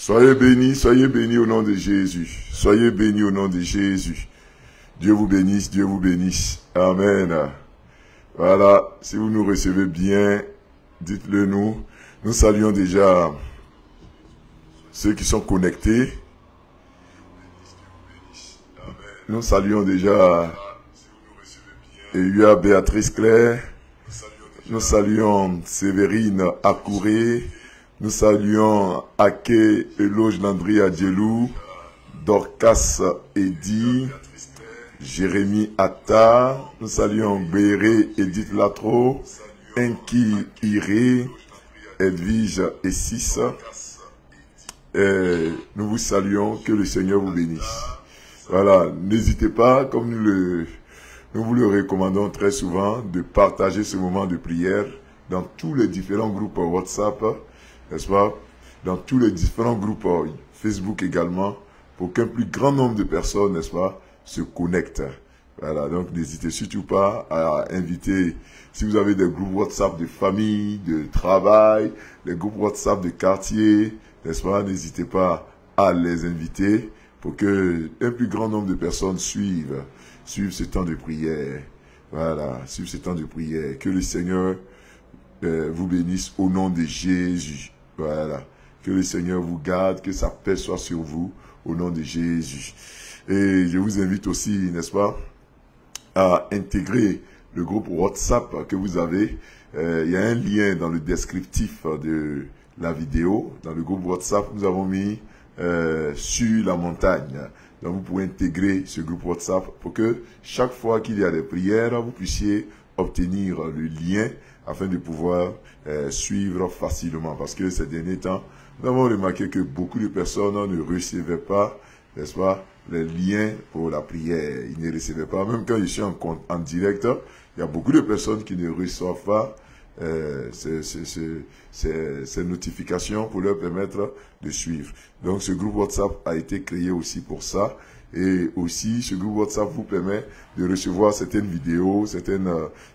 Soyez bénis au nom de Jésus. Soyez bénis au nom de Jésus. Dieu vous bénisse, Dieu vous bénisse. Amen. Voilà, si vous nous recevez bien, dites-le nous. Nous saluons déjà ceux qui sont connectés. Nous saluons déjà Eua Béatrice Claire. Nous saluons Sévérine Akouré. Nous saluons Ake Eloge Landry Adjelou, Dorcas Eddy, Jérémy Atta. Nous saluons Béré Edith Latro, Enki Iré, Edwige Essis. Nous vous saluons, que le Seigneur vous bénisse. Voilà, n'hésitez pas, comme nous vous le recommandons très souvent, de partager ce moment de prière dans tous les différents groupes WhatsApp, n'est-ce pas? Dans tous les différents groupes Facebook également, pour qu'un plus grand nombre de personnes, n'est-ce pas, se connectent. Voilà, donc n'hésitez surtout pas à inviter, si vous avez des groupes WhatsApp de famille, de travail, des groupes WhatsApp de quartier, n'est-ce pas, n'hésitez pas à les inviter pour que un plus grand nombre de personnes suivent ce temps de prière. Voilà, suivent ce temps de prière. Que le Seigneur vous bénisse au nom de Jésus. Voilà. Que le Seigneur vous garde, que sa paix soit sur vous au nom de Jésus. Et je vous invite aussi, n'est-ce pas, à intégrer le groupe WhatsApp que vous avez. Il y a un lien dans le descriptif de la vidéo. Dans le groupe WhatsApp, nous avons mis sur la montagne. Donc vous pouvez intégrer ce groupe WhatsApp pour que chaque fois qu'il y a des prières, vous puissiez obtenir le lien afin de pouvoir suivre facilement. Parce que ces derniers temps, nous avons remarqué que beaucoup de personnes ne recevaient pas, n'est-ce pas, les liens pour la prière. Ils ne recevaient pas. Même quand je suis en direct, il y a beaucoup de personnes qui ne reçoivent pas ces notifications pour leur permettre de suivre. Donc ce groupe WhatsApp a été créé aussi pour ça. Et aussi, ce groupe WhatsApp vous permet de recevoir certaines vidéos, certaines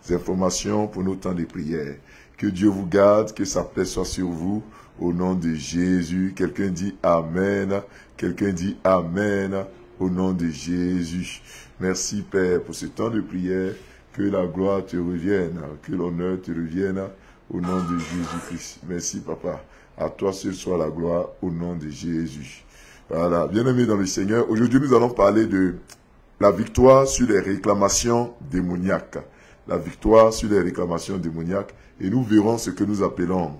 informations pour nos temps de prière. Que Dieu vous garde, que sa paix soit sur vous, au nom de Jésus. Quelqu'un dit Amen, quelqu'un dit Amen, au nom de Jésus. Merci Père pour ce temps de prière. Que la gloire te revienne, que l'honneur te revienne, au nom de Jésus-Christ. Merci Papa. À toi seul soit la gloire, au nom de Jésus. Voilà, bien-aimés dans le Seigneur, aujourd'hui nous allons parler de la victoire sur les réclamations démoniaques. La victoire sur les réclamations démoniaques. Et nous verrons ce que nous appelons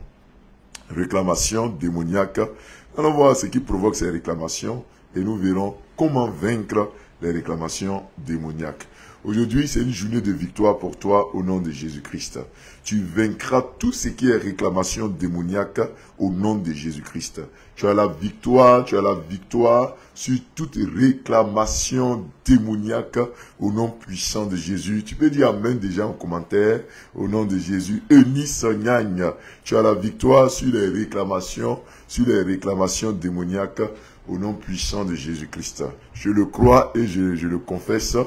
réclamations démoniaques. Nous allons voir ce qui provoque ces réclamations et nous verrons comment vaincre les réclamations démoniaques. Aujourd'hui, c'est une journée de victoire pour toi au nom de Jésus-Christ. Tu vaincras tout ce qui est réclamation démoniaque au nom de Jésus-Christ. Tu as la victoire sur toute réclamation démoniaque au nom puissant de Jésus. Tu peux dire Amen déjà en commentaire au nom de Jésus. Eunice Nyagne, tu as la victoire sur les réclamations démoniaques au nom puissant de Jésus-Christ. Je le crois et je le confesse.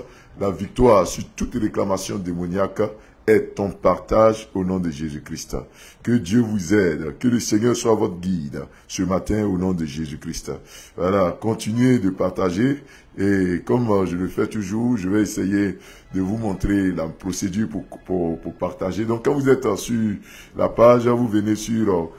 La victoire sur toute réclamation démoniaque est ton partage au nom de Jésus-Christ. Que Dieu vous aide, que le Seigneur soit votre guide ce matin au nom de Jésus-Christ. Voilà, continuez de partager et comme je le fais toujours, je vais essayer de vous montrer la procédure pour partager. Donc quand vous êtes sur la page, vous venez sur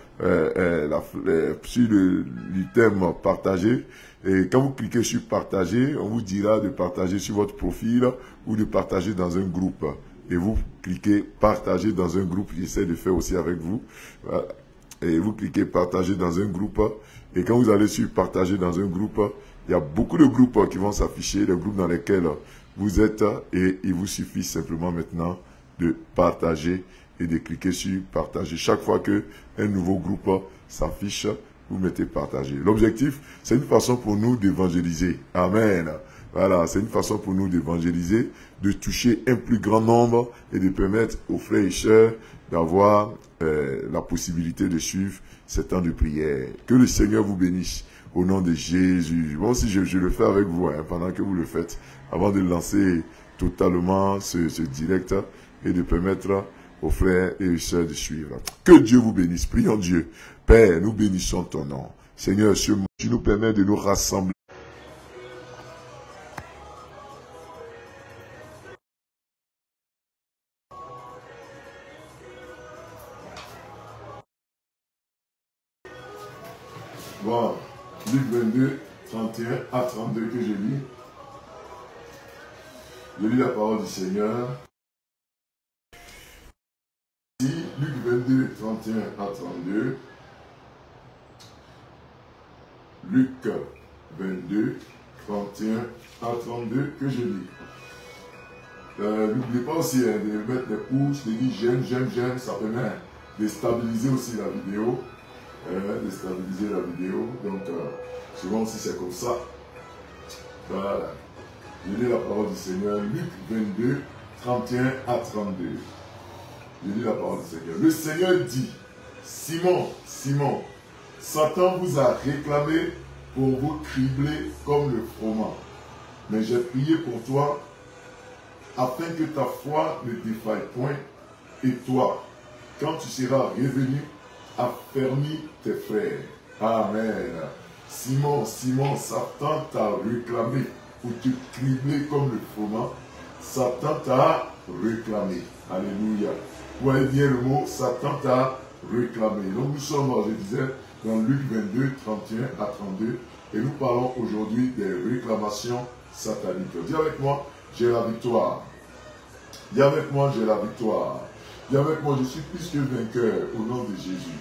l'item partager. Et quand vous cliquez sur partager, on vous dira de partager sur votre profil ou de partager dans un groupe. Et vous cliquez partager dans un groupe, j'essaie de faire aussi avec vous. Voilà. Et vous cliquez partager dans un groupe. Et quand vous allez sur partager dans un groupe, il y a beaucoup de groupes qui vont s'afficher, les groupes dans lesquels vous êtes. Et il vous suffit simplement maintenant de partager et de cliquer sur partager. Chaque fois qu'un nouveau groupe s'affiche, vous mettez partager. L'objectif, c'est une façon pour nous d'évangéliser. Amen. Voilà, c'est une façon pour nous d'évangéliser, de toucher un plus grand nombre et de permettre aux frères et sœurs d'avoir la possibilité de suivre ces temps de prière. Que le Seigneur vous bénisse au nom de Jésus. Moi aussi, je le fais avec vous pendant que vous le faites, avant de lancer totalement ce direct et de permettre aux frères et aux sœurs de suivre. Que Dieu vous bénisse. Prions Dieu. Père, nous bénissons ton nom. Seigneur, tu nous permets de nous rassembler. Bon, Luc 22, 31 à 32 que je lis. Je lis la parole du Seigneur. Ici, Luc 22, 31 à 32. Luc 22, 31 à 32 que je lis. N'oubliez pas aussi de mettre des pouces, de dire j'aime, ça permet de stabiliser aussi la vidéo. De stabiliser la vidéo. Donc, souvent aussi c'est comme ça. Voilà. Je lis la parole du Seigneur. Luc 22, 31 à 32. Je lis la parole du Seigneur. Le Seigneur dit, Simon, Simon, Satan vous a réclamé pour vous cribler comme le froment. Mais j'ai prié pour toi, afin que ta foi ne défaille point, et toi, quand tu seras revenu, affermis tes frères. Amen. Simon, Simon, Satan t'a réclamé pour te cribler comme le froment. Satan t'a réclamé. Alléluia. Vous voyez bien le mot, Satan t'a réclamé. Donc nous sommes, je disais, dans Luc 22, 31 à 32, et nous parlons aujourd'hui des réclamations sataniques. Dis avec moi, j'ai la victoire. Dis avec moi, j'ai la victoire. Dis avec moi, je suis plus que vainqueur au nom de Jésus.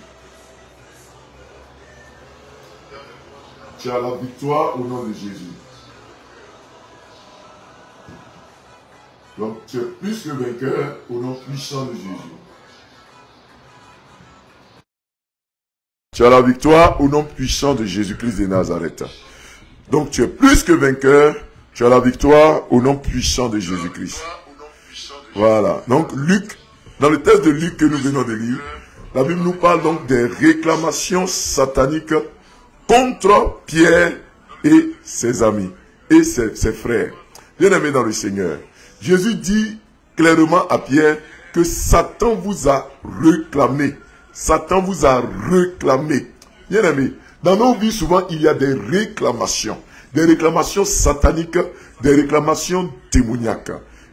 Tu as la victoire au nom de Jésus. Donc tu es plus que vainqueur au nom puissant de Jésus. Tu as la victoire au nom puissant de Jésus-Christ de Nazareth. Donc tu es plus que vainqueur, tu as la victoire au nom puissant de Jésus-Christ. Voilà. Donc Luc, dans le texte de Luc que nous venons de lire, la Bible nous parle donc des réclamations sataniques contre Pierre et ses amis et ses frères. Bien-aimés dans le Seigneur, Jésus dit clairement à Pierre que Satan vous a réclamé. Satan vous a réclamé. Bien-aimés, dans nos vies, souvent, il y a des réclamations sataniques, des réclamations démoniaques.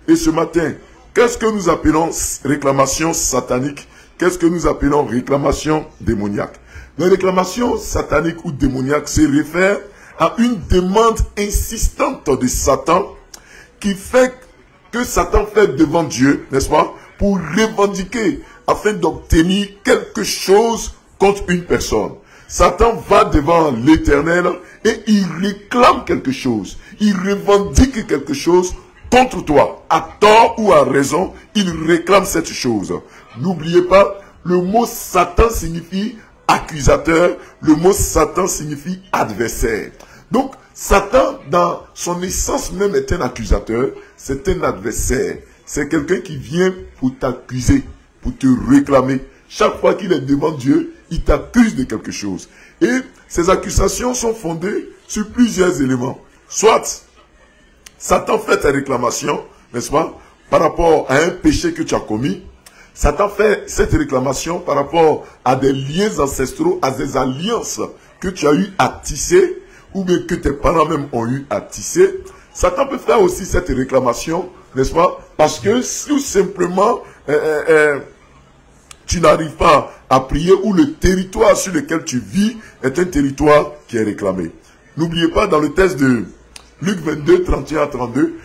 Et ce matin, qu'est-ce que nous appelons réclamation satanique? Qu'est-ce que nous appelons réclamation démoniaque? Les réclamations sataniques ou démoniaques se réfèrent à une demande insistante de Satan qui fait que Satan fait devant Dieu, n'est-ce pas, pour revendiquer, afin d'obtenir quelque chose contre une personne. Satan va devant l'Éternel et il réclame quelque chose. Il revendique quelque chose contre toi. À tort ou à raison, il réclame cette chose. N'oubliez pas, le mot Satan signifie accusateur, le mot Satan signifie adversaire. Donc, Satan, dans son essence même, est un accusateur, c'est un adversaire. C'est quelqu'un qui vient pour t'accuser, pour te réclamer. Chaque fois qu'il est devant Dieu, il t'accuse de quelque chose. Et ces accusations sont fondées sur plusieurs éléments. Soit, Satan fait ta réclamation, n'est-ce pas, par rapport à un péché que tu as commis. Satan fait cette réclamation par rapport à des liens ancestraux, à des alliances que tu as eu à tisser, ou bien que tes parents même ont eu à tisser. Satan peut faire aussi cette réclamation, n'est-ce pas, parce que tout simplement, tu n'arrives pas à prier ou le territoire sur lequel tu vis est un territoire qui est réclamé. N'oubliez pas, dans le texte de Luc 22, 31 à 32,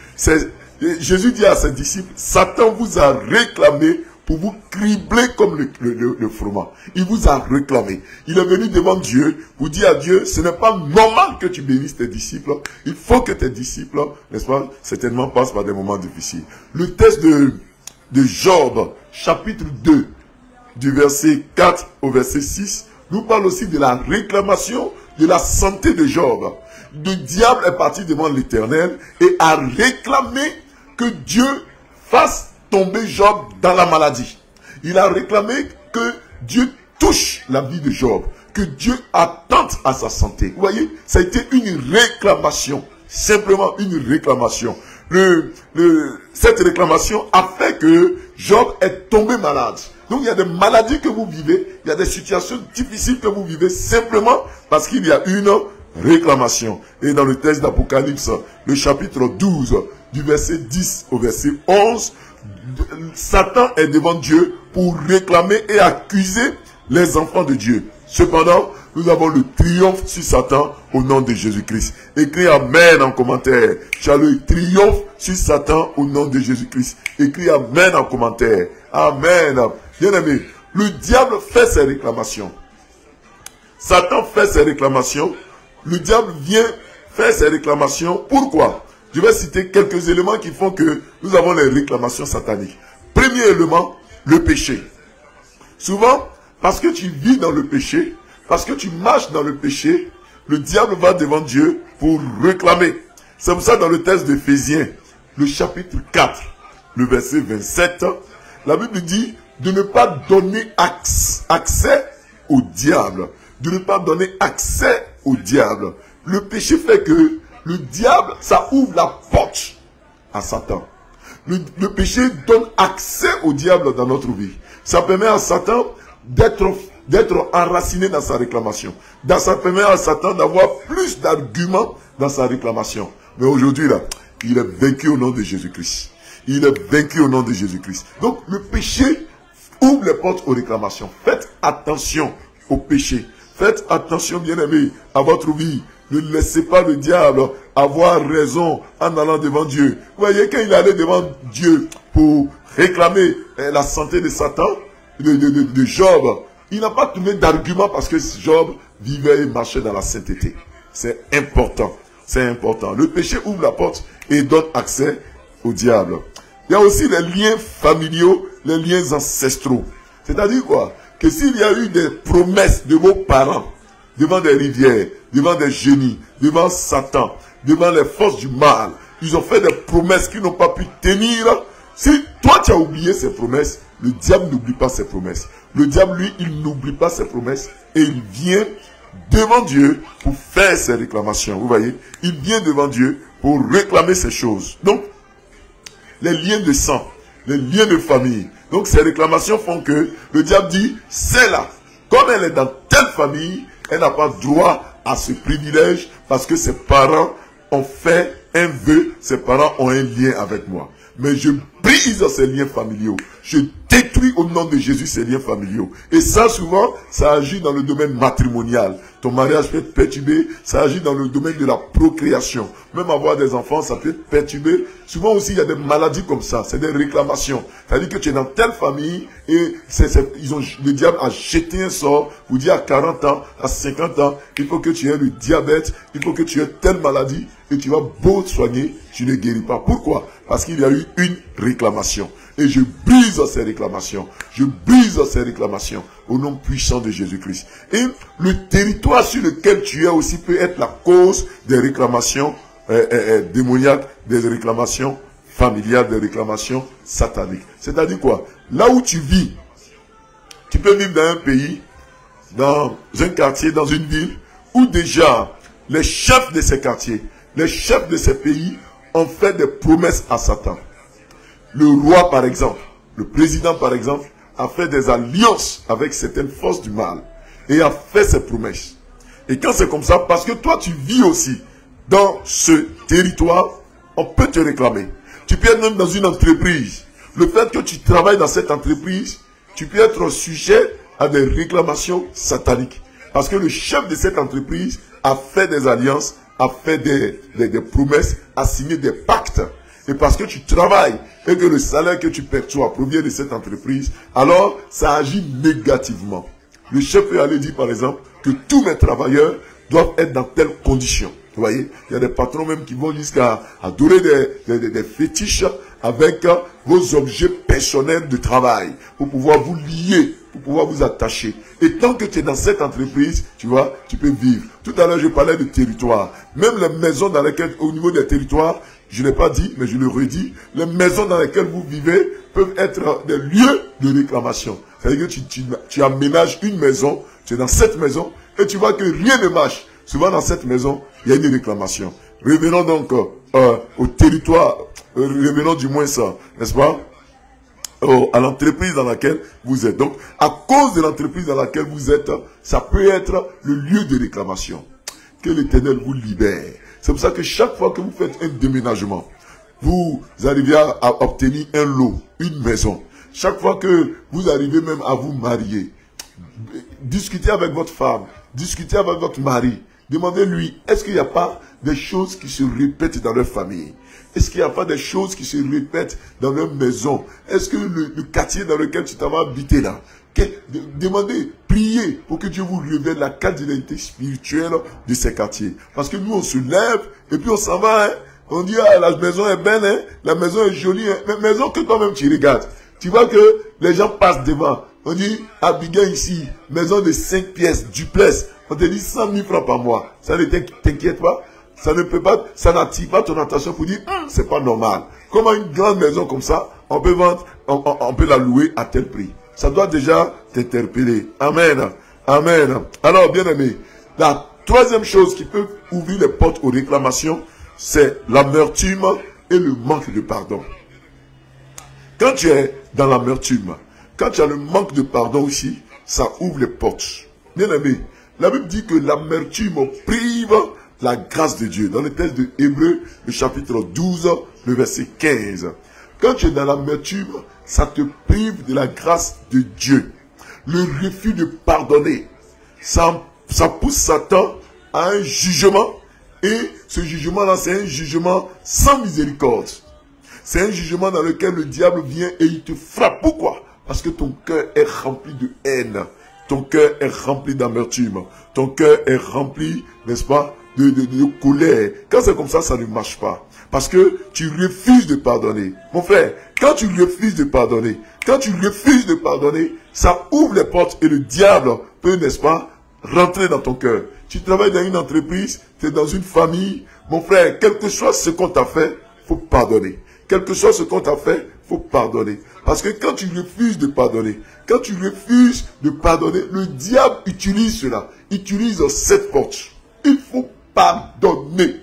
Jésus dit à ses disciples, Satan vous a réclamé pour vous cribler comme le froment. Il vous a réclamé. Il est venu devant Dieu, vous dit à Dieu, ce n'est pas normal que tu bénisses tes disciples. Il faut que tes disciples, n'est-ce pas, certainement passent par des moments difficiles. Le texte de Job, chapitre 2, du verset 4 au verset 6, nous parle aussi de la réclamation de la santé de Job. Le diable est parti devant l'Éternel et a réclamé que Dieu fasse tomber Job dans la maladie. Il a réclamé que Dieu touche la vie de Job, que Dieu attente à sa santé. Vous voyez, ça a été une réclamation, simplement une réclamation. Cette réclamation a fait que Job est tombé malade. Donc il y a des maladies que vous vivez, il y a des situations difficiles que vous vivez simplement parce qu'il y a une réclamation. Et dans le texte d'Apocalypse, le chapitre 12, du verset 10 au verset 11, Satan est devant Dieu pour réclamer et accuser les enfants de Dieu. Cependant, nous avons le triomphe sur Satan au nom de Jésus-Christ. Écris Amen en commentaire. Tu as le triomphe sur Satan au nom de Jésus-Christ. Écris Amen en commentaire. Amen. Bien-aimé, le diable fait ses réclamations. Satan fait ses réclamations. Le diable vient faire ses réclamations. Pourquoi? Je vais citer quelques éléments qui font que nous avons les réclamations sataniques. Premier élément, le péché. Souvent, parce que tu vis dans le péché, parce que tu marches dans le péché, le diable va devant Dieu pour réclamer. C'est pour ça dans le texte d'Éphésiens, le chapitre 4, le verset 27, la Bible dit de ne pas donner accès au diable. De ne pas donner accès au diable. Le péché fait que le diable, ça ouvre la porte à Satan. Le péché donne accès au diable dans notre vie. Ça permet à Satan d'être enraciné dans sa réclamation. Ça permet à Satan d'avoir plus d'arguments dans sa réclamation. Mais aujourd'hui, là, il est vaincu au nom de Jésus-Christ. Il est vaincu au nom de Jésus-Christ. Donc, le péché ouvre les portes aux réclamations. Faites attention au péché. Faites attention, bien-aimés, à votre vie. Ne laissez pas le diable avoir raison en allant devant Dieu. Vous voyez, quand il allait devant Dieu pour réclamer la santé de Satan, de Job, il n'a pas trouvé d'argument parce que Job vivait et marchait dans la sainteté. C'est important. C'est important. Le péché ouvre la porte et donne accès au diable. Il y a aussi les liens familiaux, les liens ancestraux. C'est-à-dire quoi? Que s'il y a eu des promesses de vos parents, devant des rivières, devant des génies, devant Satan, devant les forces du mal, ils ont fait des promesses qu'ils n'ont pas pu tenir. Si toi tu as oublié ces promesses, le diable n'oublie pas ses promesses. Le diable, lui, il n'oublie pas ses promesses et il vient devant Dieu pour faire ses réclamations. Vous voyez, il vient devant Dieu pour réclamer ces choses. Donc, les liens de sang, les liens de famille. Donc, ces réclamations font que le diable dit, c'est là. Comme elle est dans telle famille, elle n'a pas droit à ce privilège parce que ses parents ont fait un vœu, ses parents ont un lien avec moi. Mais je brise ces liens familiaux. Je détruis au nom de Jésus ces liens familiaux. Et ça, souvent, ça agit dans le domaine matrimonial. Ton mariage peut être perturbé. Ça agit dans le domaine de la procréation. Même avoir des enfants, ça peut être perturbé. Souvent aussi, il y a des maladies comme ça. C'est des réclamations. C'est-à-dire que tu es dans telle famille et le diable a jeté un sort. Vous dit à 40 ans, à 50 ans, il faut que tu aies le diabète. Il faut que tu aies telle maladie. Et tu vas beau te soigner, tu ne guéris pas. Pourquoi? Parce qu'il y a eu une réclamation. Et je brise ces réclamations. Je brise ces réclamations au nom puissant de Jésus-Christ. Et le territoire sur lequel tu es aussi peut être la cause des réclamations démoniaques, des réclamations familiales, des réclamations sataniques. C'est-à-dire quoi? Là où tu vis, tu peux vivre dans un pays, dans un quartier, dans une ville, où déjà les chefs de ces quartiers, les chefs de ces pays ont fait des promesses à Satan. Le roi, par exemple, le président, par exemple, a fait des alliances avec certaines forces du mal et a fait ses promesses. Et quand c'est comme ça, parce que toi, tu vis aussi dans ce territoire, on peut te réclamer. Tu peux être même dans une entreprise. Le fait que tu travailles dans cette entreprise, tu peux être sujet à des réclamations sataniques. Parce que le chef de cette entreprise a fait des alliances, a fait des promesses, a signé des pactes. Et parce que tu travailles et que le salaire que tu perçois provient de cette entreprise, alors ça agit négativement. Le chef peut aller dire par exemple que tous mes travailleurs doivent être dans telles conditions. Vous voyez, il y a des patrons même qui vont jusqu'à adorer des fétiches avec vos objets personnels de travail pour pouvoir vous lier, pour pouvoir vous attacher. Et tant que tu es dans cette entreprise, tu vois, tu peux vivre. Tout à l'heure, je parlais de territoire. Même les maisons dans lesquelles, au niveau des territoires, je ne l'ai pas dit, mais je le redis, les maisons dans lesquelles vous vivez peuvent être des lieux de réclamation. C'est-à-dire que tu aménages une maison, tu es dans cette maison, et tu vois que rien ne marche. Souvent dans cette maison, il y a une réclamation. Revenons donc au territoire, revenons du moins ça, n'est-ce pas? à l'entreprise dans laquelle vous êtes. Donc, à cause de l'entreprise dans laquelle vous êtes, ça peut être le lieu de réclamation. Que l'Éternel vous libère. C'est pour ça que chaque fois que vous faites un déménagement, vous arrivez à obtenir un lot, une maison. Chaque fois que vous arrivez même à vous marier, discutez avec votre femme, discutez avec votre mari, demandez-lui, est-ce qu'il n'y a pas des choses qui se répètent dans leur famille? Est-ce qu'il n'y a pas des choses qui se répètent dans leur maison? Est-ce que le quartier dans lequel tu t'en vas habiter là, demandez, priez pour que Dieu vous révèle la carte d'identité spirituelle de ces quartiers. Parce que nous, on se lève et puis on s'en va. Hein. On dit, ah, la maison est belle, hein, la maison est jolie. Hein. Mais maison que toi-même tu regardes. Tu vois que les gens passent devant. On dit, Abidjan ici, maison de 5 pièces, duplex. On te dit 100 000 francs par mois. Ça ne t'inquiète pas. Ça ne peut pas, ça n'attire pas ton attention pour dire, c'est pas normal. Comment une grande maison comme ça, on peut vendre, on peut la louer à tel prix. Ça doit déjà t'interpeller. Amen. Amen. Alors, bien aimé, la troisième chose qui peut ouvrir les portes aux réclamations, c'est l'amertume et le manque de pardon. Quand tu es dans l'amertume, quand tu as le manque de pardon aussi, ça ouvre les portes. Bien aimé, la Bible dit que l'amertume prive la grâce de Dieu. Dans le texte de Hébreux, le chapitre 12, le verset 15. Quand tu es dans l'amertume, ça te prive de la grâce de Dieu. Le refus de pardonner, ça pousse Satan à un jugement. Et ce jugement-là, c'est un jugement sans miséricorde. C'est un jugement dans lequel le diable vient et il te frappe. Pourquoi? Parce que ton cœur est rempli de haine. Ton cœur est rempli d'amertume. Ton cœur est rempli, n'est-ce pas, de colère. Quand c'est comme ça, ça ne marche pas. Parce que tu refuses de pardonner. Mon frère, quand tu refuses de pardonner, ça ouvre les portes et le diable peut, n'est-ce pas, rentrer dans ton cœur. Tu travailles dans une entreprise, tu es dans une famille. Mon frère, quel que soit ce qu'on t'a fait, il faut pardonner. Quel que soit ce qu'on t'a fait, il faut pardonner. Parce que quand tu refuses de pardonner, le diable utilise cela. Utilise cette porte. Il faut pardonner.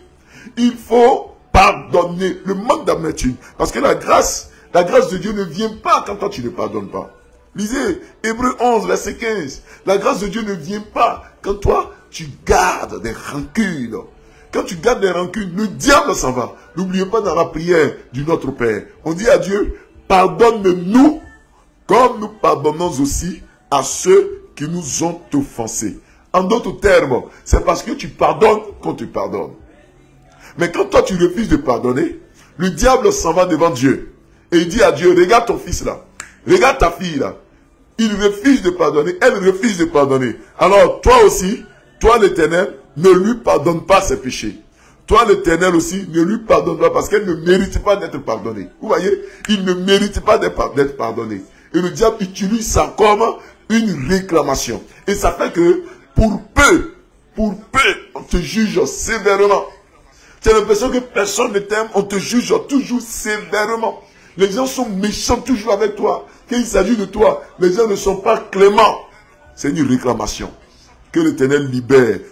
Il faut pardonner. Le manque d'amertume. Parce que la grâce de Dieu ne vient pas quand toi tu ne pardonnes pas. Lisez Hébreux 11, verset 15. La grâce de Dieu ne vient pas quand toi tu gardes des rancunes. Quand tu gardes des rancunes, le diable s'en va. N'oubliez pas dans la prière du Notre Père. On dit à Dieu, pardonne-nous comme nous pardonnons aussi à ceux qui nous ont offensés. En d'autres termes, c'est parce que tu pardonnes qu'on te pardonne. Mais quand toi tu refuses de pardonner, le diable s'en va devant Dieu. Et il dit à Dieu, regarde ton fils là. Regarde ta fille là. Il refuse de pardonner, elle refuse de pardonner. Alors toi aussi, toi l'Éternel, ne lui pardonne pas ses péchés. Toi l'Éternel aussi, ne lui pardonne pas parce qu'elle ne mérite pas d'être pardonnée. Vous voyez, il ne mérite pas d'être pardonné. Et le diable utilise ça comme une réclamation. Et ça fait que pour peu, on te juge sévèrement. Tu as l'impression que personne ne t'aime, on te juge toujours sévèrement. Les gens sont méchants toujours avec toi. Quand il s'agit de toi, les gens ne sont pas cléments. C'est une réclamation. Que l'Éternel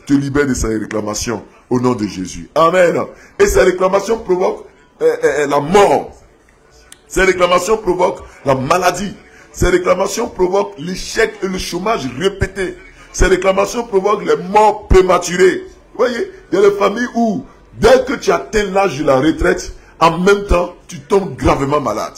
te libère de ces réclamations au nom de Jésus. Amen. Et ces réclamations provoquent la mort. Ces réclamations provoquent la maladie. Ces réclamations provoquent l'échec et le chômage répété. Ces réclamations provoquent les morts prématurées. Vous voyez, il y a des familles où, dès que tu atteins l'âge de la retraite, en même temps, tu tombes gravement malade.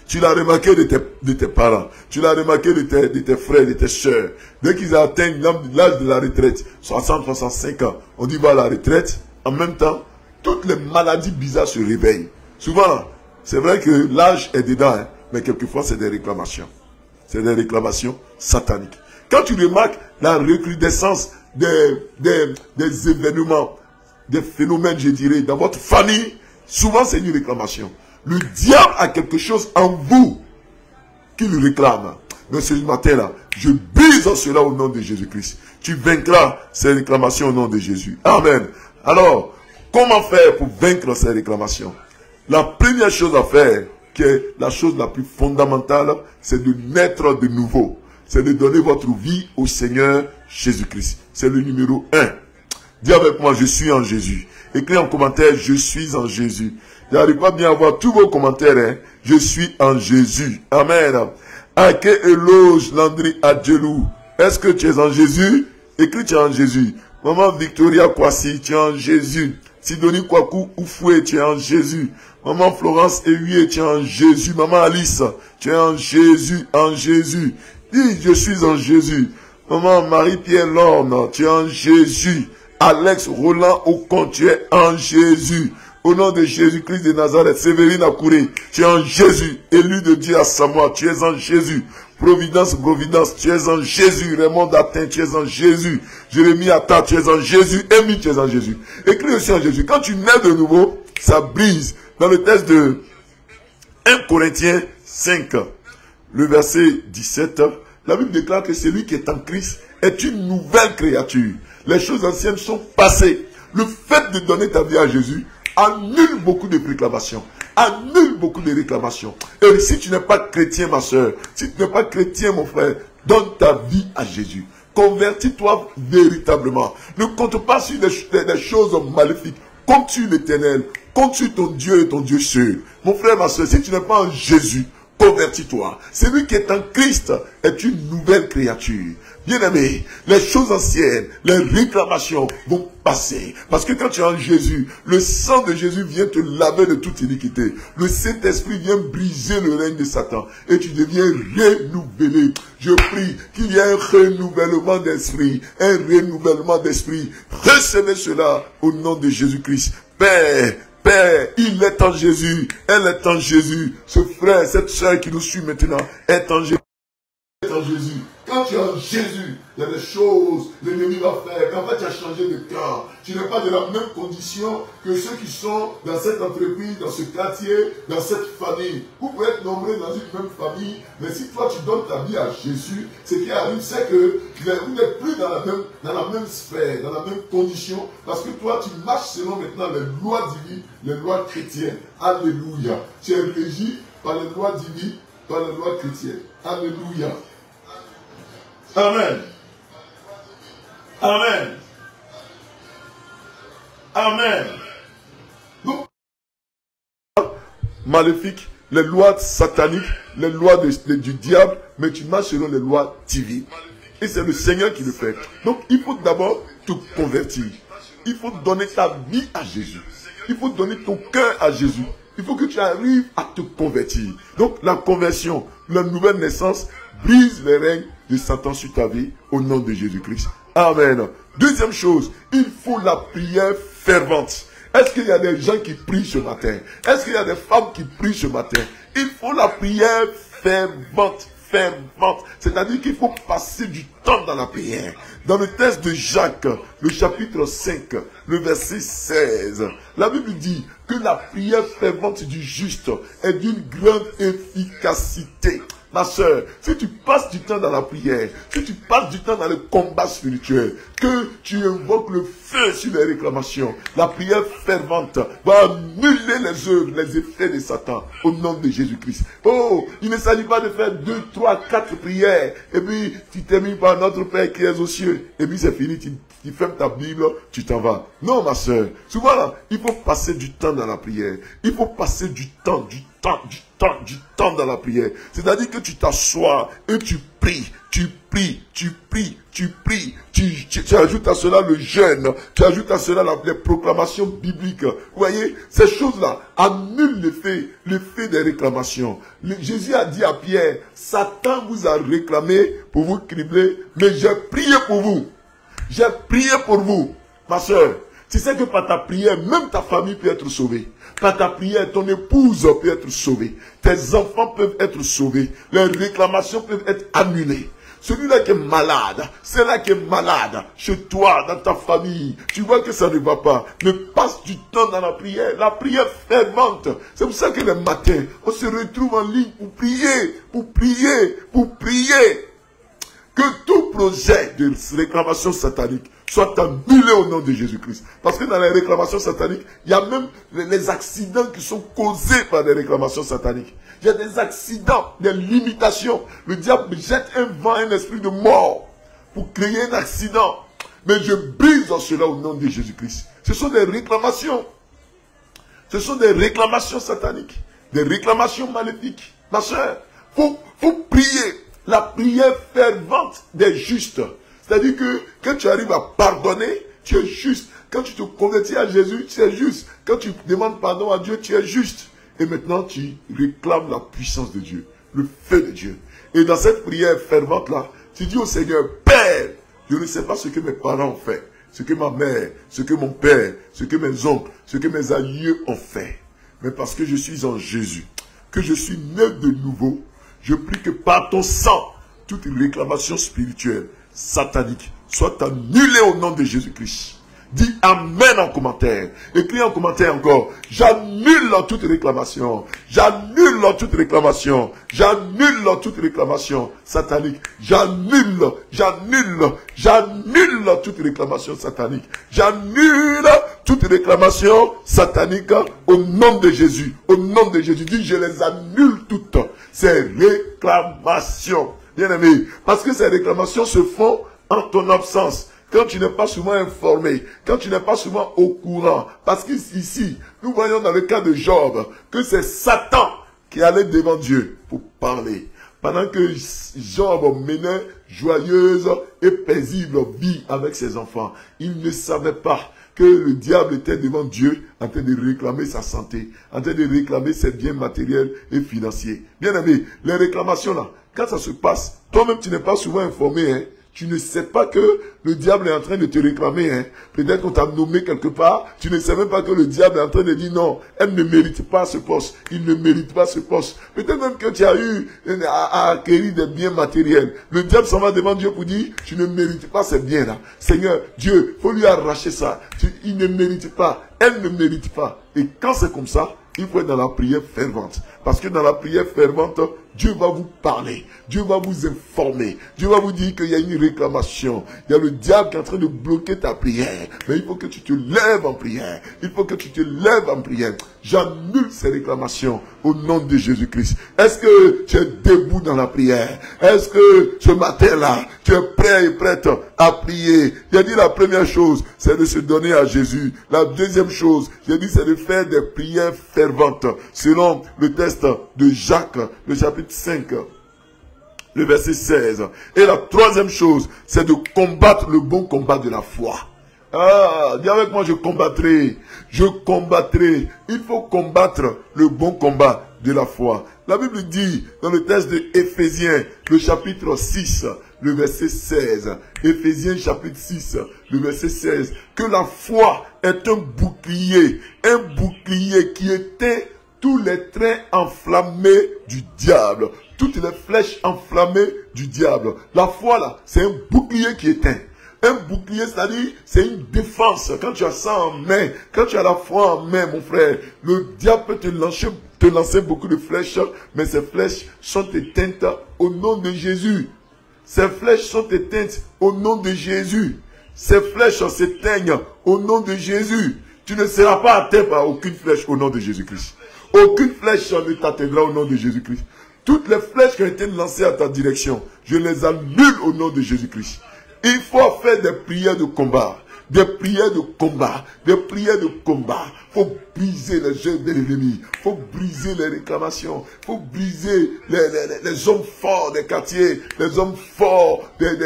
Tu l'as remarqué de tes parents. Tu l'as remarqué de tes frères, de tes soeurs. Dès qu'ils atteignent l'âge de la retraite, 60, 65 ans, on dit va à la retraite. En même temps, toutes les maladies bizarres se réveillent. Souvent, c'est vrai que l'âge est dedans, hein, mais quelquefois c'est des réclamations. C'est des réclamations sataniques. Quand tu remarques la recrudescence des événements, des phénomènes, je dirais, dans votre famille, souvent c'est une réclamation. Le diable a quelque chose en vous qu'il réclame. Mais ce matin-là, je brise cela au nom de Jésus-Christ. Tu vaincras ces réclamations au nom de Jésus. Amen. Alors, comment faire pour vaincre ces réclamations? La première chose à faire, qui est la chose la plus fondamentale, c'est de naître de nouveau. C'est de donner votre vie au Seigneur Jésus-Christ. C'est le numéro 1. Dis avec moi, je suis en Jésus. Écris en commentaire, je suis en Jésus. J'arrive pas bien à voir tous vos commentaires. Hein? Je suis en Jésus. Amen. Ake éloge Landry Adjelou. Est-ce que tu es en Jésus? Écris, tu es en Jésus. Maman Victoria Kwasi, tu es en Jésus. Sidonie Kwaku Oufoué, tu es en Jésus. Maman Florence Ehuye, tu es en Jésus. Maman Alice, tu es en Jésus, en Jésus. Dis, je suis en Jésus. Maman Marie-Pierre Lorne, tu es en Jésus. Alex Roland Ocon, tu es en Jésus. Au nom de Jésus-Christ de Nazareth, Séverine Akouré, tu es en Jésus. Élu de Dieu à Samoa, tu es en Jésus. Providence, tu es en Jésus. Raymond Datin, tu es en Jésus. Jérémie Atta, tu es en Jésus. Amy, tu es en Jésus. Écris aussi en Jésus. Quand tu nais de nouveau, ça brise. Dans le texte de 1 Corinthiens 5, le verset 17, la Bible déclare que celui qui est en Christ est une nouvelle créature. Les choses anciennes sont passées. Le fait de donner ta vie à Jésus annule beaucoup de réclamations. Annule beaucoup de réclamations. Et si tu n'es pas chrétien, ma soeur, si tu n'es pas chrétien, mon frère, donne ta vie à Jésus. Convertis-toi véritablement. Ne compte pas sur des choses maléfiques. Compte sur l'Éternel. Compte sur ton Dieu et ton Dieu seul. Mon frère, ma soeur, si tu n'es pas en Jésus, convertis-toi. Celui qui est en Christ est une nouvelle créature. Bien-aimé, les choses anciennes, les réclamations vont passer. Parce que quand tu es en Jésus, le sang de Jésus vient te laver de toute iniquité. Le Saint-Esprit vient briser le règne de Satan. Et tu deviens renouvelé. Je prie qu'il y ait un renouvellement d'esprit. Un renouvellement d'esprit. Recevez cela au nom de Jésus-Christ. Père, il est en Jésus. Elle est en Jésus. Ce frère, cette soeur qui nous suit maintenant est en Jésus. En Jésus. Quand tu es en Jésus, il y a des choses, l'ennemi va faire. Quand tu as changé de cœur, tu n'es pas de la même condition que ceux qui sont dans cette entreprise, dans ce quartier, dans cette famille. Vous pouvez être nombreux dans une même famille, mais si toi tu donnes ta vie à Jésus, ce qui arrive, c'est que vous n'êtes plus dans la même sphère, dans la même condition, parce que toi tu marches selon maintenant les lois divines, les lois chrétiennes. Alléluia. Tu es régi par les lois divines, par les lois chrétiennes. Alléluia. Amen. Amen. Amen. Donc, maléfique, les lois sataniques, les lois du diable, mais tu marches selon les lois divines. Et c'est le Seigneur qui le fait. Donc, il faut d'abord te convertir. Il faut donner ta vie à Jésus. Il faut donner ton cœur à Jésus. Il faut que tu arrives à te convertir. Donc, la conversion, la nouvelle naissance, brise les règnes de Satan sur ta vie au nom de Jésus-Christ. Amen. Deuxième chose, il faut la prière fervente. Est-ce qu'il y a des gens qui prient ce matin? Est-ce qu'il y a des femmes qui prient ce matin? Il faut la prière fervente. Fervente. C'est-à-dire qu'il faut passer du temps dans la prière. Dans le texte de Jacques, le chapitre 5, le verset 16, la Bible dit que la prière fervente du juste est d'une grande efficacité. Ma soeur, si tu passes du temps dans la prière, si tu passes du temps dans le combat spirituel, que tu invoques le feu sur les réclamations, la prière fervente va annuler les œuvres, les effets de Satan au nom de Jésus-Christ. Oh, il ne s'agit pas de faire 2, 3, 4 prières et puis tu termines par notre Père qui est aux cieux et puis c'est fini, tu fermes ta Bible, tu t'en vas. Non, ma soeur, souvent là, il faut passer du temps dans la prière. Il faut passer du temps dans la prière. C'est-à-dire que tu t'assois et tu pries. Tu ajoutes à cela le jeûne. Tu ajoutes à cela les proclamations bibliques. Vous voyez, ces choses-là annulent l'effet des réclamations. Jésus a dit à Pierre, Satan vous a réclamé pour vous cribler, mais j'ai prié pour vous. J'ai prié pour vous, ma soeur. Tu sais que par ta prière, même ta famille peut être sauvée. Par ta prière, ton épouse peut être sauvée. Tes enfants peuvent être sauvés. Les réclamations peuvent être annulées. Celui-là qui est malade, celle-là qui est malade, chez toi, dans ta famille, tu vois que ça ne va pas. Mais passe du temps dans la prière fervente. C'est pour ça que le matin, on se retrouve en ligne pour prier. Que tout projet de réclamation satanique soit annulé au nom de Jésus-Christ. Parce que dans les réclamations sataniques, il y a même les accidents qui sont causés par les réclamations sataniques. Il y a des accidents, des limitations. Le diable jette un vent, un esprit de mort pour créer un accident. Mais je brise cela au nom de Jésus-Christ. Ce sont des réclamations. Ce sont des réclamations sataniques. Des réclamations maléfiques. Ma soeur, faut prier. La prière fervente des justes. C'est-à-dire que quand tu arrives à pardonner, tu es juste. Quand tu te convertis à Jésus, tu es juste. Quand tu demandes pardon à Dieu, tu es juste. Et maintenant, tu réclames la puissance de Dieu, le feu de Dieu. Et dans cette prière fervente-là, tu dis au Seigneur, Père, je ne sais pas ce que mes parents ont fait, ce que ma mère, ce que mon père, ce que mes oncles, ce que mes aïeux ont fait. Mais parce que je suis en Jésus, que je suis né de nouveau, je prie que par ton sang, toute réclamation spirituelle, satanique, soit annulée au nom de Jésus-Christ. Dis Amen en commentaire. Écris en commentaire encore. J'annule toute réclamation. J'annule toute réclamation. J'annule toute réclamation satanique. J'annule toute réclamation satanique. J'annule toute réclamation satanique au nom de Jésus. Au nom de Jésus. Dis, je les annule toutes. Ces réclamations. Bien aimé. Parce que ces réclamations se font en ton absence. Quand tu n'es pas souvent informé, quand tu n'es pas souvent au courant, parce qu'ici, nous voyons dans le cas de Job, que c'est Satan qui allait devant Dieu pour parler. Pendant que Job menait joyeuse et paisible vie avec ses enfants, il ne savait pas que le diable était devant Dieu en train de réclamer sa santé, en train de réclamer ses biens matériels et financiers. Bien aimé, les réclamations là, quand ça se passe, toi-même tu n'es pas souvent informé, hein. Tu ne sais pas que le diable est en train de te réclamer. Hein. Peut-être qu'on t'a nommé quelque part. Tu ne sais même pas que le diable est en train de dire non, elle ne mérite pas ce poste. Il ne mérite pas ce poste. Peut-être même que tu as eu à acquérir des biens matériels. Le diable s'en va devant Dieu pour dire, tu ne mérites pas ces biens-là. Seigneur, Dieu, faut lui arracher ça. Il ne mérite pas. Elle ne mérite pas. Et quand c'est comme ça, il faut être dans la prière fervente. Parce que dans la prière fervente, Dieu va vous parler. Dieu va vous informer. Dieu va vous dire qu'il y a une réclamation. Il y a le diable qui est en train de bloquer ta prière. Mais il faut que tu te lèves en prière. Il faut que tu te lèves en prière. J'annule ces réclamations au nom de Jésus-Christ. Est-ce que tu es debout dans la prière? Est-ce que ce matin-là, tu es prêt et prête à prier? J'ai dit la première chose, c'est de se donner à Jésus. La deuxième chose, j'ai dit, c'est de faire des prières ferventes. Selon le texte de Jacques, le chapitre 5, le verset 16. Et la troisième chose, c'est de combattre le bon combat de la foi. Ah, dis avec moi, je combattrai. Je combattrai. Il faut combattre le bon combat de la foi. La Bible dit, dans le texte de Éphésiens, le chapitre 6, le verset 16. Éphésiens chapitre 6, le verset 16. Que la foi est un bouclier qui éteint tous les traits enflammés du diable. Toutes les flèches enflammées du diable. La foi là, c'est un bouclier qui éteint. Un bouclier, c'est-à-dire, c'est une défense. Quand tu as ça en main, quand tu as la foi en main, mon frère, le diable peut te lancer beaucoup de flèches, mais ces flèches sont éteintes au nom de Jésus. Ces flèches sont éteintes au nom de Jésus. Ces flèches s'éteignent au nom de Jésus. Tu ne seras pas atteint par aucune flèche au nom de Jésus-Christ. Aucune flèche ne t'atteindra au nom de Jésus-Christ. Toutes les flèches qui ont été lancées à ta direction, je les annule au nom de Jésus-Christ. Il faut faire des prières de combat. Des prières de combat. Des prières de combat. Il faut briser les jeux de l'ennemi. Il faut briser les réclamations. Il faut briser les hommes forts des quartiers. Les hommes forts des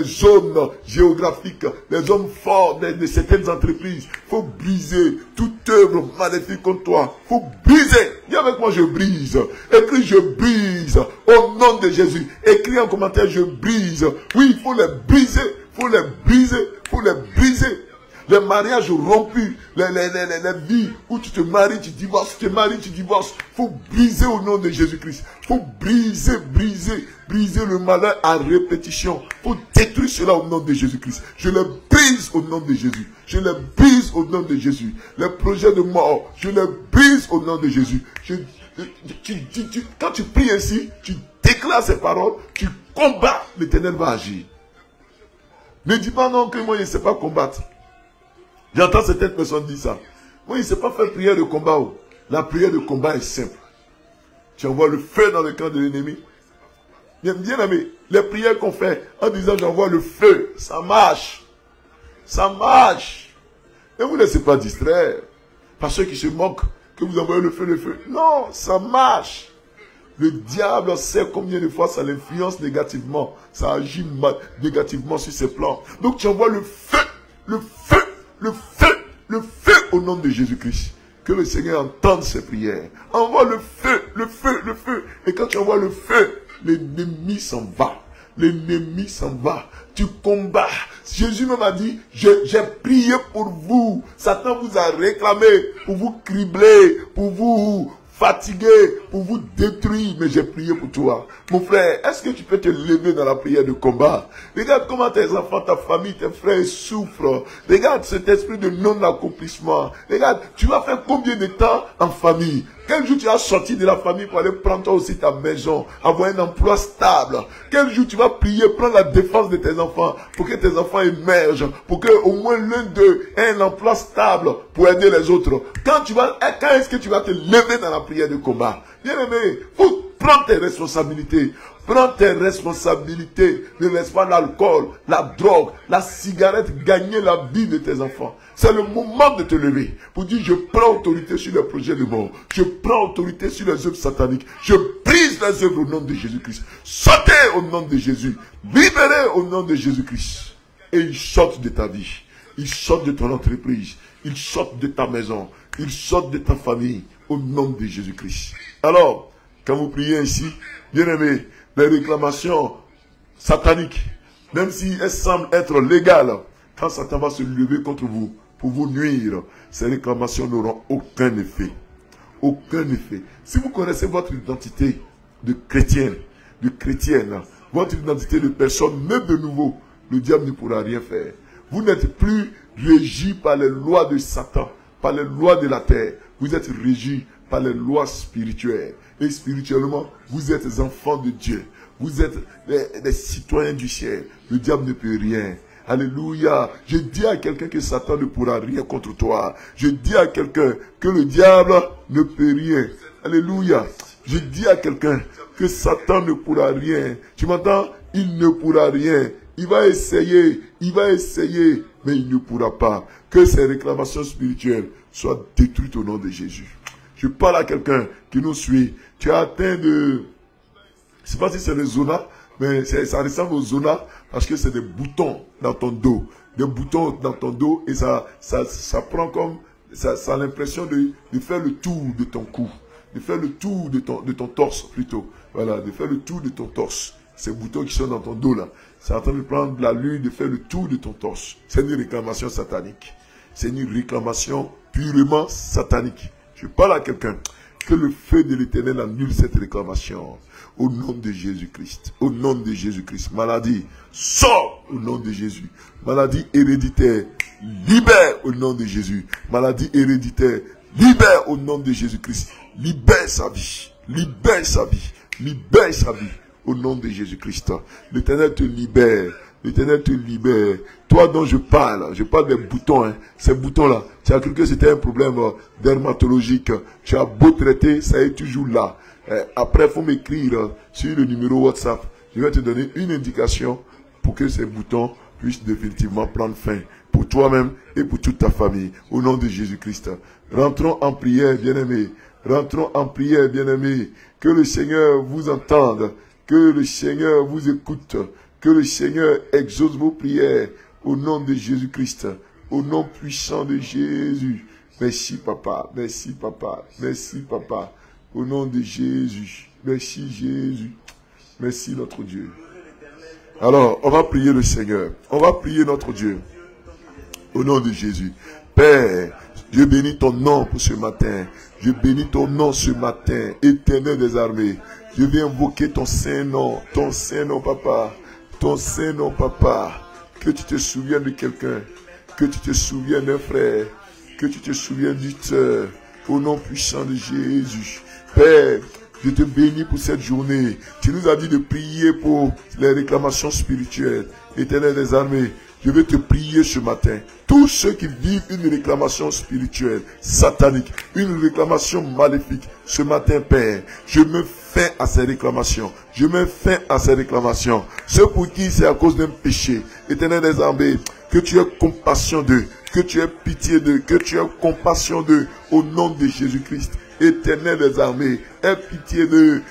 zones géographiques. Les hommes forts de certaines entreprises. Il faut briser toute œuvre maléfique contre toi. Il faut briser. Dis avec moi, je brise. Écris, je brise. Au nom de Jésus. Écris en commentaire, je brise. Oui, il faut les briser. Il faut les briser. Il faut les briser. Les mariages rompus, les vies où tu te maries, tu divorces, tu te maries, tu divorces. Il faut briser au nom de Jésus-Christ. Il faut briser le malheur à répétition. Il faut détruire cela au nom de Jésus-Christ. Je les brise au nom de Jésus. Je les brise au nom de Jésus. Les projets de mort, je les brise au nom de Jésus. Quand tu pries ainsi, tu déclares ces paroles, tu combats, l'Éternel va agir. Ne dis pas non que moi je ne sais pas combattre. J'entends certaines personnes dire ça. Moi, il ne sait pas faire prière de combat. La prière de combat est simple. Tu envoies le feu dans le camp de l'ennemi. Bien aimé, les prières qu'on fait en disant j'envoie le feu, ça marche. Ça marche. Ne vous laissez pas distraire par ceux qui se moquent que vous envoyez le feu. Non, ça marche. Le diable sait combien de fois ça l'influence négativement. Ça agit négativement sur ses plans. Donc tu envoies le feu, le feu, le feu, le feu au nom de Jésus-Christ. Que le Seigneur entende ces prières. Envoie le feu, le feu, le feu. Et quand tu envoies le feu, l'ennemi s'en va. L'ennemi s'en va. Tu combats. Jésus même a dit, j'ai prié pour vous. Satan vous a réclamé pour vous cribler, pour vous fatiguer, pour vous détruire, mais j'ai prié pour toi. Mon frère, est-ce que tu peux te lever dans la prière de combat? Regarde comment tes enfants, ta famille, tes frères souffrent. Regarde cet esprit de non-accomplissement. Regarde, tu vas faire combien de temps en famille? Quel jour tu vas sortir de la famille pour aller prendre toi aussi ta maison, avoir un emploi stable? Quel jour tu vas prier, prendre la défense de tes enfants, pour que tes enfants émergent, pour que au moins l'un d'eux ait un emploi stable pour aider les autres? Quand est-ce que tu vas te lever dans la prière de combat? Bien aimé, faut prendre tes responsabilités. Prends tes responsabilités. Ne laisse pas l'alcool, la drogue, la cigarette gagner la vie de tes enfants. C'est le moment de te lever pour dire je prends autorité sur les projets de mort. Je prends autorité sur les œuvres sataniques. Je brise les œuvres au nom de Jésus-Christ. Sautez au nom de Jésus. Libérez au nom de Jésus-Christ. Et il saute de ta vie. Il saute de ton entreprise. Il saute de ta maison. Il saute de ta famille au nom de Jésus-Christ. Alors, quand vous priez ainsi, bien aimé, les réclamations sataniques, même si elles semblent être légales, quand Satan va se lever contre vous pour vous nuire, ces réclamations n'auront aucun effet. Aucun effet. Si vous connaissez votre identité de chrétienne, votre identité de personne née de nouveau, le diable ne pourra rien faire. Vous n'êtes plus régi par les lois de Satan, par les lois de la terre. Vous êtes régi par les lois spirituelles. Et spirituellement, vous êtes enfants de Dieu. Vous êtes des citoyens du ciel. Le diable ne peut rien. Alléluia. Je dis à quelqu'un que Satan ne pourra rien contre toi. Je dis à quelqu'un que le diable ne peut rien. Alléluia. Je dis à quelqu'un que Satan ne pourra rien. Tu m'entends? Il ne pourra rien. Il va essayer, mais il ne pourra pas. Que ces réclamations spirituelles soient détruites au nom de Jésus. Je parle à quelqu'un qui nous suit. Tu as atteint de... Je ne sais pas si c'est le zona, mais ça ressemble au zona parce que c'est des boutons dans ton dos. Des boutons dans ton dos et ça prend comme... Ça a l'impression de faire le tour de ton cou. De faire le tour de ton torse plutôt. Voilà, de faire le tour de ton torse. Ces boutons qui sont dans ton dos là. C'est en train de prendre la lune, de faire le tour de ton torse. C'est une réclamation satanique. C'est une réclamation purement satanique. Je parle à quelqu'un. Que le feu de l'Éternel annule cette réclamation. Au nom de Jésus-Christ. Au nom de Jésus-Christ. Maladie, sors au nom de Jésus. Maladie héréditaire, libère au nom de Jésus. Maladie héréditaire, libère au nom de Jésus-Christ. Libère sa vie. Libère sa vie. Libère sa vie. Au nom de Jésus-Christ. L'Éternel te libère. L'Éternel te libère. Toi dont je parle des boutons. Hein. Ces boutons-là, tu as cru que c'était un problème dermatologique. Tu as beau traiter, ça est toujours là. Après, il faut m'écrire sur le numéro WhatsApp. Je vais te donner une indication pour que ces boutons puissent définitivement prendre fin. Pour toi-même et pour toute ta famille. Au nom de Jésus-Christ. Rentrons en prière, bien-aimés. Rentrons en prière, bien-aimés. Que le Seigneur vous entende. Que le Seigneur vous écoute. Que le Seigneur exauce vos prières au nom de Jésus-Christ, au nom puissant de Jésus. Merci papa, merci papa, merci papa, au nom de Jésus. Merci Jésus, merci notre Dieu. Alors, on va prier le Seigneur, on va prier notre Dieu, au nom de Jésus. Père, je bénis ton nom pour ce matin, je bénis ton nom ce matin, Éternel des armées. Je viens invoquer ton Saint-Nom, papa. Ton Saint-Nom, papa, que tu te souviennes de quelqu'un, que tu te souviennes d'un frère, que tu te souviennes d'une sœur, au nom puissant de Jésus. Père, je te bénis pour cette journée. Tu nous as dit de prier pour les réclamations spirituelles. Éternel des armées, je vais te prier ce matin. Tous ceux qui vivent une réclamation spirituelle, satanique, une réclamation maléfique, ce matin, Père, je me fin à ces réclamations. Je me fin à ces réclamations. Ceux pour qui c'est à cause d'un péché, Éternel des armées, que tu aies compassion d'eux, que tu aies pitié d'eux, que tu aies compassion d'eux, au nom de Jésus-Christ. Éternel des armées, aie pitié d'eux,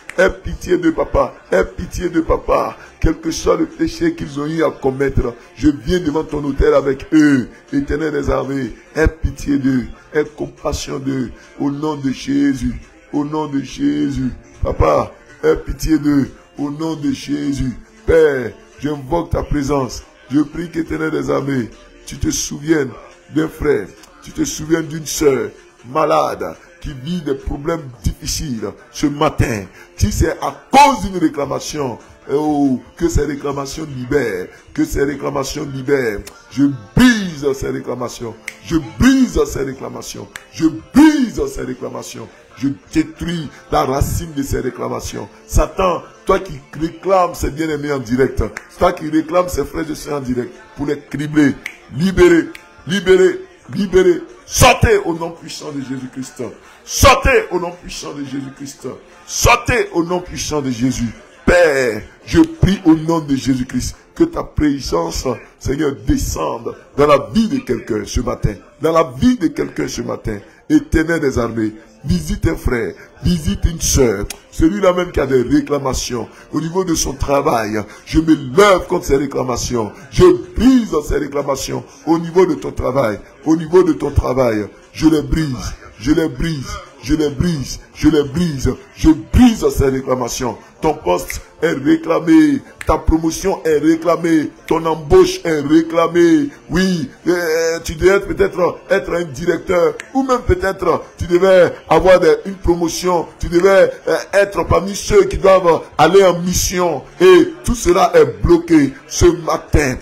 papa, aie pitié de papa, quel que soit le péché qu'ils ont eu à commettre, je viens devant ton autel avec eux, Éternel des armées, aie pitié d'eux, aie compassion d'eux, au nom de Jésus, au nom de Jésus, papa, aie pitié d'eux, au nom de Jésus, Père, j'invoque ta présence, je prie qu'Éternel des armées, tu te souviennes d'un frère, tu te souviens d'une sœur malade, qui vit des problèmes difficiles ce matin, si c'est à cause d'une réclamation, oh, que ces réclamations libèrent, que ces réclamations libèrent. Je brise ces réclamations, je brise ces réclamations, je brise ces réclamations, je détruis la racine de ces réclamations. Satan, toi qui réclames ces bien-aimés en direct, toi qui réclames ces frères et sœurs en direct, pour les cribler, libérer, libérer, libérer, sortez au nom puissant de Jésus-Christ. Sortez au nom puissant de Jésus-Christ. Sortez au nom puissant de Jésus. Père, je prie au nom de Jésus-Christ que ta présence, Seigneur, descende dans la vie de quelqu'un ce matin. Dans la vie de quelqu'un ce matin. Éternel des armées, visite un frère, visite une sœur, celui-là même qui a des réclamations au niveau de son travail. Je me lève contre ces réclamations. Je brise ces réclamations au niveau de ton travail. Au niveau de ton travail, je les brise. Je les brise, je les brise, je les brise, je brise ces réclamations. Ton poste est réclamé, ta promotion est réclamée, ton embauche est réclamée. Oui, tu devais peut-être être un directeur, ou même peut-être tu devais avoir une promotion, tu devais être parmi ceux qui doivent aller en mission. Et tout cela est bloqué ce matin.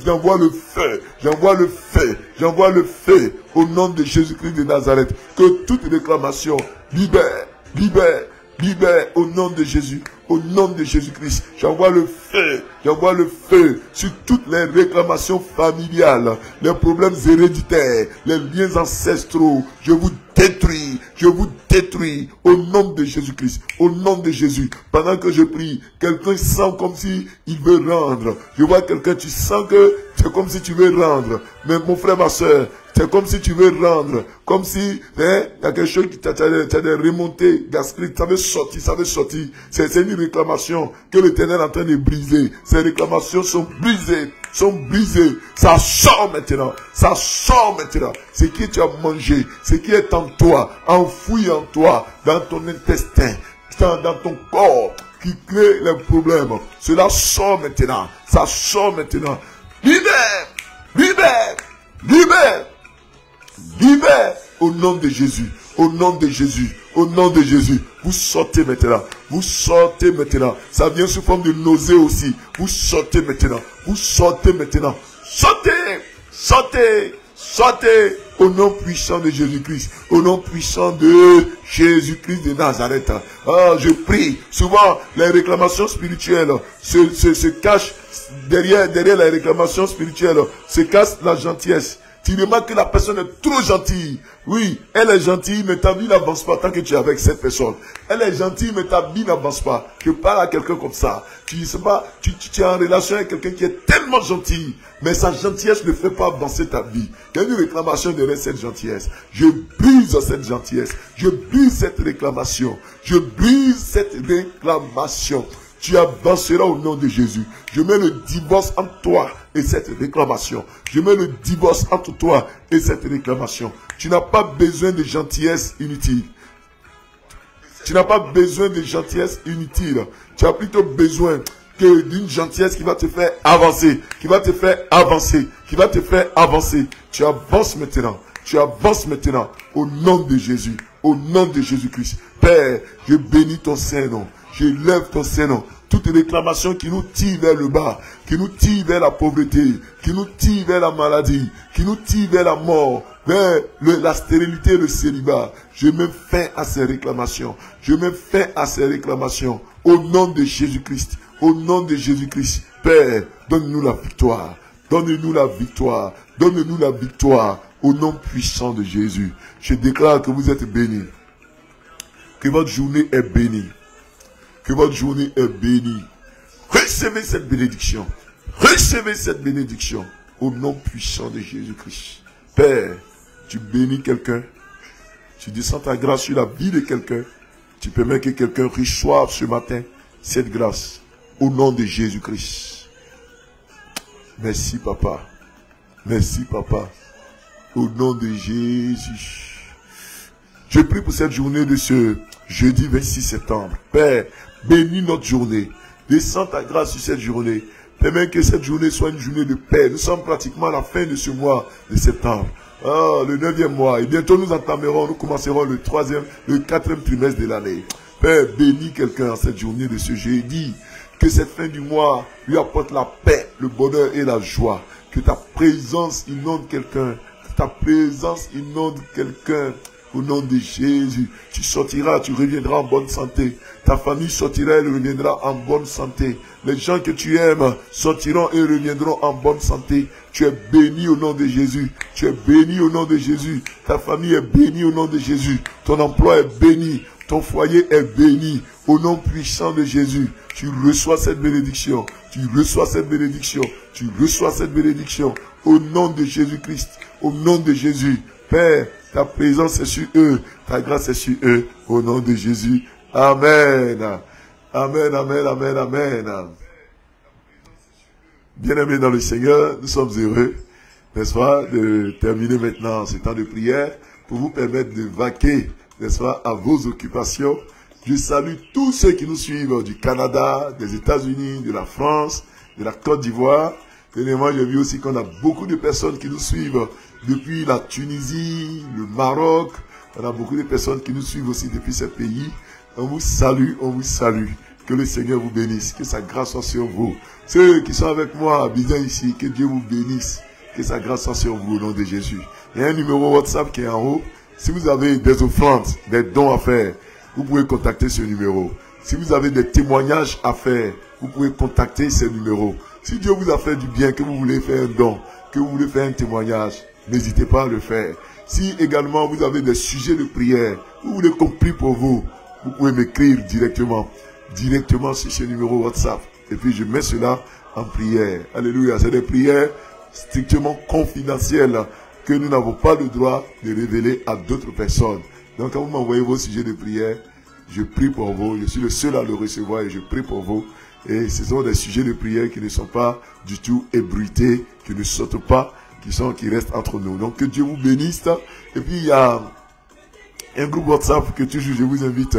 J'envoie le feu, j'envoie le feu, j'envoie le feu au nom de Jésus-Christ de Nazareth. Que toute réclamation libère, libère, libère au nom de Jésus, au nom de Jésus-Christ. J'envoie le feu sur toutes les réclamations familiales, les problèmes héréditaires, les liens ancestraux. Je vous détruis au nom de Jésus-Christ, au nom de Jésus. Pendant que je prie, quelqu'un sent comme si il veut rendre. Je vois quelqu'un, tu sens que c'est comme si tu veux rendre. Mais mon frère, ma soeur, c'est comme si tu veux rendre. Comme si, il y a quelque chose qui t'a des remontées gastriques, ça veut sortir. C'est une réclamation que l'Éternel est en train de briser. Ces réclamations sont brisées. Ça sort maintenant. Ce qui tu as mangé, ce qui est en toi, enfoui en toi, dans ton intestin, dans ton corps, qui crée les problèmes. Cela sort maintenant. Ça sort maintenant. Libère au nom de Jésus. Au nom de Jésus. Au nom de Jésus. Vous sortez maintenant. Ça vient sous forme de nausée aussi. Vous sortez maintenant. Sortez au nom puissant de Jésus-Christ. Au nom puissant de Jésus-Christ de Nazareth. Ah, je prie. Souvent, les réclamations spirituelles se cachent derrière la réclamation spirituelle. Se cache la gentillesse. Tu remarques que la personne est trop gentille. Oui, elle est gentille, mais ta vie n'avance pas tant que tu es avec cette personne. Elle est gentille, mais ta vie n'avance pas. Je parle à quelqu'un comme ça. Tu sais pas, tu es en relation avec quelqu'un qui est tellement gentil, mais sa gentillesse ne fait pas avancer ta vie. Il y a une réclamation derrière cette gentillesse. Je brise cette gentillesse. Je brise cette réclamation. Tu avanceras au nom de Jésus. Je mets le divorce entre toi et cette réclamation. Je mets le divorce entre toi et cette réclamation. Tu n'as pas besoin de gentillesse inutile. Tu n'as pas besoin de gentillesse inutile. Tu as plutôt besoin que d'une gentillesse qui va te faire avancer. Qui va te faire avancer. Tu avances maintenant. Au nom de Jésus. Au nom de Jésus-Christ. Père, je bénis ton Saint-Nom. Je lève ton Saint-Nom. Toute réclamation qui nous tire vers le bas, qui nous tire vers la pauvreté, qui nous tire vers la maladie, qui nous tire vers la mort, vers la stérilité et le célibat. Je me fais à ces réclamations. Au nom de Jésus-Christ. Père, donne-nous la victoire. Donne-nous la victoire. Donne-nous la victoire au nom puissant de Jésus. Je déclare que vous êtes bénis. Que votre journée est bénie. Que votre journée est bénie. Recevez cette bénédiction. Recevez cette bénédiction au nom puissant de Jésus-Christ. Père, tu bénis quelqu'un. Tu descends ta grâce sur la vie de quelqu'un. Tu permets que quelqu'un reçoive ce matin cette grâce au nom de Jésus-Christ. Merci, Papa. Merci, Papa. Au nom de Jésus. Je prie pour cette journée de ce jeudi 26 septembre. Père, bénis notre journée. Descends ta grâce sur cette journée. Permets que cette journée soit une journée de paix. Nous sommes pratiquement à la fin de ce mois de septembre. Le 9e mois. Et bientôt nous commencerons le 4e trimestre de l'année. Père, bénis quelqu'un en cette journée de ce jeudi. Que cette fin du mois lui apporte la paix, le bonheur et la joie. Que ta présence inonde quelqu'un. Que ta présence inonde quelqu'un. Au nom de Jésus, tu sortiras, tu reviendras en bonne santé. Ta famille sortira et reviendra en bonne santé. Les gens que tu aimes sortiront et reviendront en bonne santé. Tu es béni au nom de Jésus. Tu es béni au nom de Jésus. Ta famille est bénie au nom de Jésus. Ton emploi est béni. Ton foyer est béni. Au nom puissant de Jésus, tu reçois cette bénédiction. Tu reçois cette bénédiction. Tu reçois cette bénédiction. Au nom de Jésus-Christ. Au nom de Jésus. Père, ta présence est sur eux. Ta grâce est sur eux. Au nom de Jésus. Amen. Amen, amen, amen, amen. Bien-aimés dans le Seigneur, nous sommes heureux, n'est-ce pas, de terminer maintenant ce temps de prière pour vous permettre de vaquer, n'est-ce pas, à vos occupations. Je salue tous ceux qui nous suivent du Canada, des États-Unis, de la France, de la Côte d'Ivoire. Dernièrement, j'ai vu aussi qu'on a beaucoup de personnes qui nous suivent depuis la Tunisie, le Maroc. On a beaucoup de personnes qui nous suivent aussi depuis ces pays. On vous salue, on vous salue. Que le Seigneur vous bénisse, que sa grâce soit sur vous. Ceux qui sont avec moi, bien ici, que Dieu vous bénisse, que sa grâce soit sur vous au nom de Jésus. Il y a un numéro WhatsApp qui est en haut. Si vous avez des offrandes, des dons à faire, vous pouvez contacter ce numéro. Si vous avez des témoignages à faire, vous pouvez contacter ce numéro. Si Dieu vous a fait du bien, que vous voulez faire un don, que vous voulez faire un témoignage, n'hésitez pas à le faire. Si également vous avez des sujets de prière, vous voulez qu'on prie pour vous, vous pouvez m'écrire directement sur ce numéro WhatsApp. Et puis je mets cela en prière. Alléluia. C'est des prières strictement confidentielles que nous n'avons pas le droit de révéler à d'autres personnes. Donc quand vous m'envoyez vos sujets de prière, je prie pour vous. Je suis le seul à le recevoir et je prie pour vous. Et ce sont des sujets de prière qui ne sont pas du tout ébruités, qui ne sautent pas, qui restent entre nous. Donc que Dieu vous bénisse. Et puis il y a un groupe WhatsApp que toujours je vous invite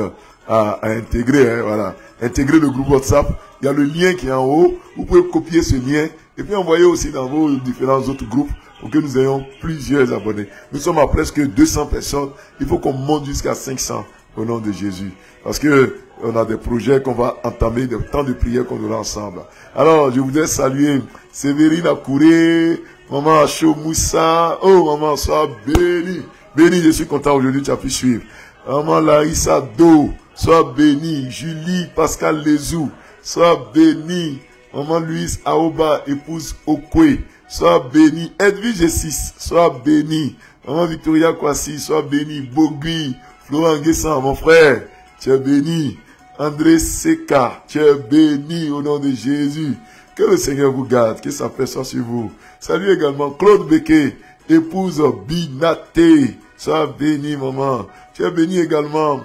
à intégrer. Voilà. Intégrer le groupe WhatsApp. Il y a le lien qui est en haut. Vous pouvez copier ce lien et puis envoyer aussi dans vos différents autres groupes pour que nous ayons plusieurs abonnés. Nous sommes à presque 200 personnes. Il faut qu'on monte jusqu'à 500 au nom de Jésus. Parce que on a des projets qu'on va entamer, des temps de prière qu'on aura ensemble. Alors, je voudrais saluer Sévérine Akouré, Maman Acho Moussa. Oh, maman, sois bénie. Bénie, je suis content aujourd'hui, tu as pu suivre. Maman Larissa Do, sois bénie. Julie Pascal Lezou, sois bénie. Maman Louise Aoba, épouse Okwe, sois bénie. Edwige G6, sois bénie. Maman Victoria Kwasi, sois bénie. Bogui, Florent Guessan, mon frère, tu es béni. André Seka, tu es béni au nom de Jésus. Que le Seigneur vous garde, que sa paix soit sur vous. Salut également Claude Beke, épouse Binaté, sois béni maman. Tu es béni également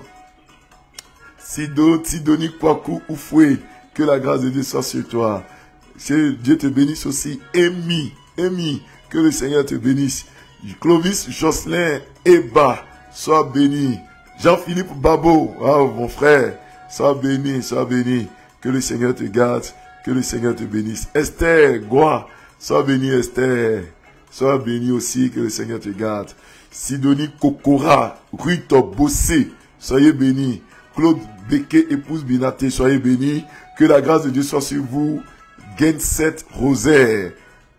Sidonie Kwaku Oufoué, que la grâce de Dieu soit sur toi. Que Dieu te bénisse aussi. Amy, que le Seigneur te bénisse. Clovis Jocelyn Eba, sois béni. Jean-Philippe Babo, oh, mon frère, sois béni, sois béni. Que le Seigneur te garde, que le Seigneur te bénisse. Esther Goua, sois béni Esther. Sois béni aussi, que le Seigneur te garde. Sidonie Kokora, Ruto Bossé, soyez bénis. Claude Beke, épouse Binaté, soyez bénis. Que la grâce de Dieu soit sur vous. Genset Rosaire,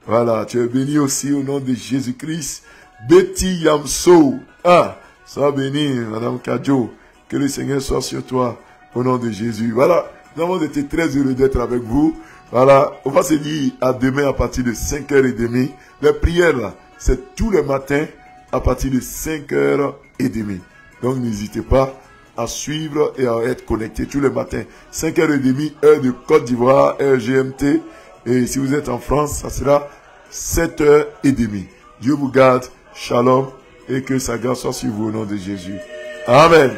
voilà, tu es béni aussi au nom de Jésus-Christ. Betty Yamso, sois béni, Madame Kadjo. Que le Seigneur soit sur toi au nom de Jésus. Voilà, Nous avons été très heureux d'être avec vous. Voilà, on va se dire à demain à partir de 5h30. Les prières là, c'est tous les matins à partir de 5h30. Donc n'hésitez pas à suivre et à être connecté tous les matins. 5h30, heure de Côte d'Ivoire, heure GMT. Et si vous êtes en France, ça sera 7h30. Dieu vous garde. Shalom. Et que sa grâce soit sur vous au nom de Jésus. Amen.